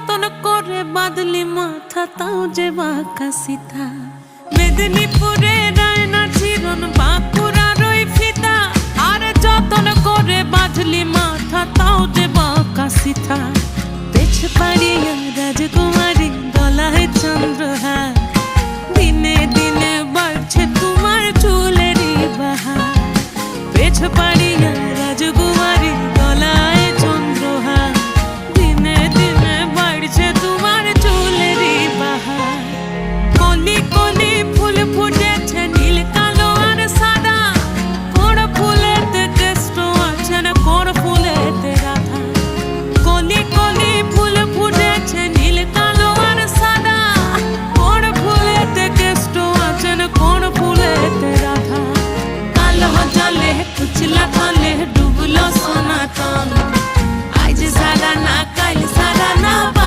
যতন করে বাঁধলি মাথা তাও যে বাঁকা সিথা। মেদিনীপুরে রায়না চিরন বাঁকুড়ার ওই ফিতা, আরে যতন করে বাঁধলি মাথা তাও যে বাঁকা সিথা। পেছ পাড়ি